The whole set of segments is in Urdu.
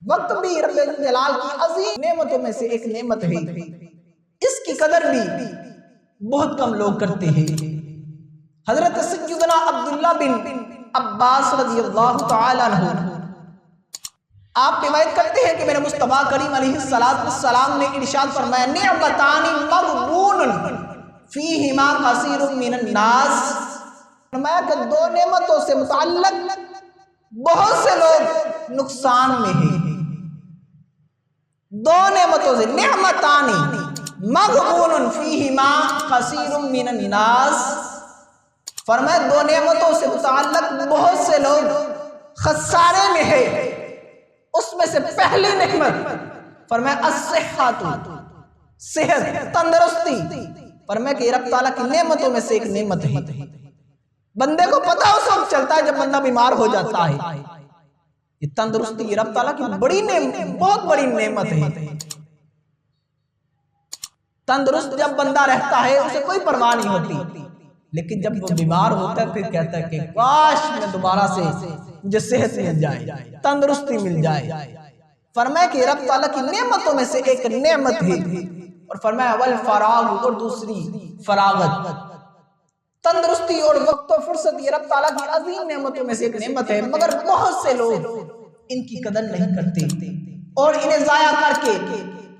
وقت بھی رب جلال کی عظیم نعمتوں میں سے ایک نعمت ہے، اس کی قدر بھی بہت کم لوگ کرتے ہیں۔ حضرت سیدنا عبداللہ بن عباس رضی اللہ تعالیٰ عنہ آپ روایت کرتے ہیں کہ میرے مصطفیٰ کریم علیہ السلام نے ارشاد فرمایا نعمتان مغبون فیہما کثیر من الناس، فرمایا کہ دو نعمتوں سے متعلق بہت سے لوگ نقصان میں ہیں۔ دو نعمتوں سے نعمتان مغبون فیہما کثیر من الناس، فرمایا دو نعمتوں سے متعلق بہت سے لوگ خسارے میں ہیں۔ اس میں سے پہلی نعمت فرمایا الصحت، صحت، تندرستی، فرمایا کہ رب تعالیٰ کی نعمتوں میں سے ایک نعمت ہے۔ بندے کو پتہ اس وقت چلتا ہے جب بندہ بیمار ہو جاتا ہے، یہ تندرستی یہ رب تعالیٰ کی بڑی نعمت، بہت بڑی نعمت ہے۔ تندرست جب بندہ رہتا ہے اسے کوئی پرواہ نہیں ہوتی، لیکن جب وہ بیمار ہوتا ہے پھر کہتا ہے کہ کاش میں دوبارہ سے مجھے صحت مل جائے، تندرستی مل جائے۔ فرمایا کہ رب تعالیٰ کی نعمتوں میں سے ایک نعمت ہے، اور فرمایا والفراغ، اور دوسری فراغت، تندرستی اور وقت و فرصت یہ رب تعالیٰ کی عظیم نعمتوں میں سے ایک نعمت ہے، مگر بہت سے لوگ ان کی قدر نہیں کرتے اور انہیں ضائع کر کے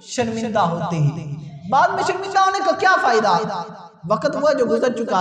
شرمندہ ہوتے ہیں۔ بعد میں شرمندہ ہونے کا کیا فائدہ، وقت ہوا جو گزر چکا۔